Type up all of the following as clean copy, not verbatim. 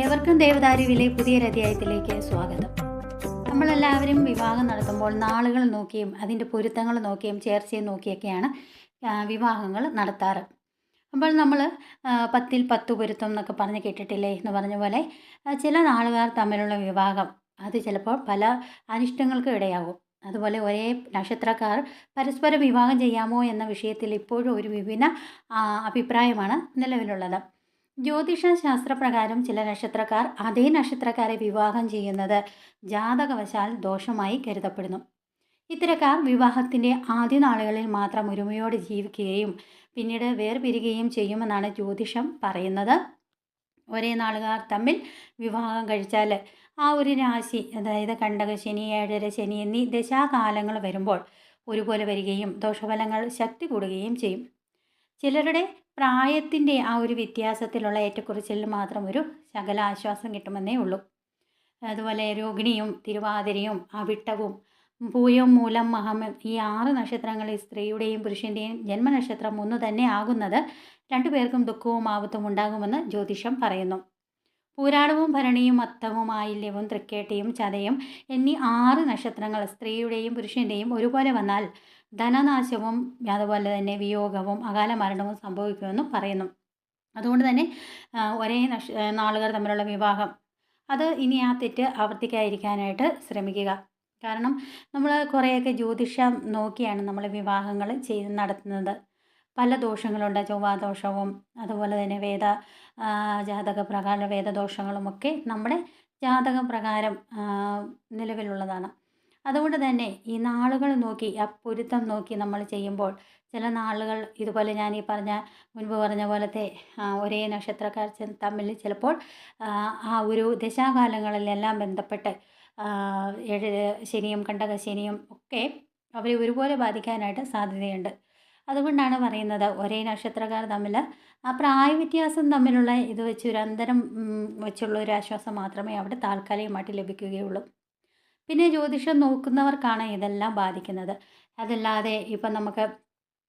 ഏവർക്കും ദേവദാരുവിലെ പുതിയൊരു അധ്യായത്തിലേക്ക് സ്വാഗതം. നമ്മളെല്ലാവരും വിവാഹം നടത്തുമ്പോൾ നാളുകൾ നോക്കിയും അതിൻ്റെ പൊരുത്തങ്ങൾ നോക്കിയും ചേർച്ചയും നോക്കിയൊക്കെയാണ് വിവാഹങ്ങൾ നടത്താറ്. അപ്പോൾ നമ്മൾ 10ൽ 10 പൊരുത്തം എന്നൊക്കെ പറഞ്ഞ് കേട്ടിട്ടില്ലേ എന്ന് പറഞ്ഞ പോലെ ചില നാളുകാർ തമ്മിലുള്ള വിവാഹം അത് ചിലപ്പോൾ പല അനിഷ്ടങ്ങൾക്കും ഇടയാകും. അതുപോലെ ഒരേ നക്ഷത്രക്കാർ പരസ്പരം വിവാഹം ചെയ്യാമോ എന്ന വിഷയത്തിൽ ഇപ്പോഴും ഒരു വിഭിന്ന അഭിപ്രായമാണ് നിലവിലുള്ളത്. ജ്യോതിഷ ശാസ്ത്രപ്രകാരം ചില നക്ഷത്രക്കാർ അതേ നക്ഷത്രക്കാരെ വിവാഹം ചെയ്യുന്നത് ജാതകവശാൽ ദോഷമായി കരുതപ്പെടുന്നു. ഇത്തരക്കാർ വിവാഹത്തിൻ്റെ ആദ്യ നാളുകളിൽ മാത്രം ഒരുമയോടെ ജീവിക്കുകയും പിന്നീട് വേർപിരിയുകയും ചെയ്യുമെന്നാണ് ജ്യോതിഷം പറയുന്നത്. ഒരേ നാളുകാർ തമ്മിൽ വിവാഹം കഴിച്ചാൽ ആ ഒരു രാശി, അതായത് കണ്ടകശനി, ഏഴര ശനി എന്നീ ദശാകാലങ്ങൾ വരുമ്പോൾ ഒരുപോലെ വരികയും ദോഷഫലങ്ങൾ ശക്തി കൂടുകയും ചെയ്യും. ചിലരുടെ പ്രായത്തിൻ്റെ ആ ഒരു വ്യത്യാസത്തിലുള്ള ഏറ്റക്കുറച്ചിലിൽ മാത്രം ഒരു ശകല ആശ്വാസം കിട്ടുമെന്നേ ഉള്ളൂ. അതുപോലെ രോഹിണിയും തിരുവാതിരയും അവിട്ടവും പൂയം മൂലം മഹം ഈ 6 നക്ഷത്രങ്ങളിൽ സ്ത്രീയുടെയും പുരുഷൻ്റെയും ജന്മനക്ഷത്രം ഒന്ന് തന്നെ ആകുന്നത് രണ്ടുപേർക്കും ദുഃഖവും ആപത്തും ഉണ്ടാകുമെന്ന് ജ്യോതിഷം പറയുന്നു. പൂരാടവും ഭരണിയും അത്തവും ആയില്യവും തൃക്കേട്ടയും ചതയും എന്നീ 6 നക്ഷത്രങ്ങൾ സ്ത്രീയുടെയും പുരുഷൻ്റെയും ഒരുപോലെ വന്നാൽ ധനനാശവും അതുപോലെ തന്നെ വിയോഗവും അകാല മരണവും സംഭവിക്കുമെന്നും പറയുന്നു. അതുകൊണ്ട് തന്നെ ഒരേ നാളുകാർ തമ്മിലുള്ള വിവാഹം അത് ഇനി ആ തെറ്റ് ആവർത്തിക്കാതിരിക്കാനായിട്ട് ശ്രമിക്കുക. കാരണം നമ്മൾ കുറേയൊക്കെ ജ്യോതിഷം നോക്കിയാണ് നമ്മൾ വിവാഹങ്ങൾ നടത്തുന്നത്. പല ദോഷങ്ങളുണ്ട്. ചൊവ്വാദോഷവും അതുപോലെ തന്നെ ജാതക പ്രകാരം വേദദോഷങ്ങളുമൊക്കെ നമ്മുടെ ജാതക പ്രകാരം നിലവിലുള്ളതാണ്. അതുകൊണ്ട് തന്നെ ഈ നാളുകൾ നോക്കി ആ പൊരുത്തം നോക്കി നമ്മൾ ചെയ്യുമ്പോൾ ചില നാളുകൾ ഇതുപോലെ ഞാൻ മുൻപ് പറഞ്ഞ പോലത്തെ ഒരേ നക്ഷത്രക്കാർ തമ്മിൽ ചിലപ്പോൾ ആ ഒരു ദശാകാലങ്ങളിലെല്ലാം ബന്ധപ്പെട്ട് ശനിയും കണ്ടകശനിയും ഒക്കെ അവരെ ഒരുപോലെ ബാധിക്കാനായിട്ട് സാധ്യതയുണ്ട്. അതുകൊണ്ടാണ് പറയുന്നത് ഒരേ നക്ഷത്രക്കാർ തമ്മിൽ ആ പ്രായവ്യത്യാസം തമ്മിലുള്ള ഇത് വെച്ച് ഒരു അന്തരം വെച്ചുള്ള ഒരു ആശ്വാസം മാത്രമേ അവിടെ താൽക്കാലികമായിട്ട് ലഭിക്കുകയുള്ളൂ. പിന്നെ ജ്യോതിഷം നോക്കുന്നവർക്കാണ് ഇതെല്ലാം ബാധിക്കുന്നത്. അതല്ലാതെ ഇപ്പം നമുക്ക്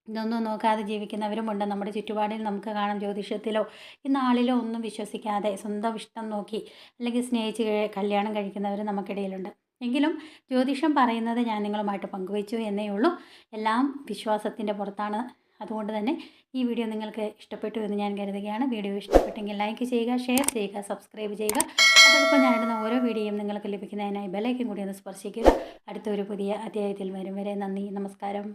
ഇതൊന്നും നോക്കാതെ ജീവിക്കുന്നവരുമുണ്ട്. നമ്മുടെ ചുറ്റുപാടിൽ നമുക്ക് കാണാം. ജ്യോതിഷത്തിലോ ഈ നാളിലോ ഒന്നും വിശ്വസിക്കാതെ സ്വന്തം ഇഷ്ടം നോക്കി അല്ലെങ്കിൽ സ്നേഹിച്ച് കല്യാണം കഴിക്കുന്നവർ നമുക്കിടയിലുണ്ട്. എങ്കിലും ജ്യോതിഷം പറയുന്നത് ഞാൻ നിങ്ങളുമായിട്ട് പങ്കുവച്ചു എന്നേ ഉള്ളൂ. എല്ലാം വിശ്വാസത്തിൻ്റെ പുറത്താണ്. അതുകൊണ്ട് തന്നെ ഈ വീഡിയോ നിങ്ങൾക്ക് ഇഷ്ടപ്പെട്ടു എന്ന് ഞാൻ കരുതുകയാണ്. വീഡിയോ ഇഷ്ടപ്പെട്ടെങ്കിൽ ലൈക്ക് ചെയ്യുക, ഷെയർ ചെയ്യുക, സബ്സ്ക്രൈബ് ചെയ്യുക. അതോടൊപ്പം ഞാനിടുന്ന ഓരോ വീഡിയോയും നിങ്ങൾക്ക് ലഭിക്കുന്നതിനായി ബെല്ലൈക്കൻ കൂടി ഒന്ന് സ്പർശിക്കുക. അടുത്തൊരു പുതിയ അധ്യായത്തിൽ വരും വരെ നന്ദി, നമസ്കാരം.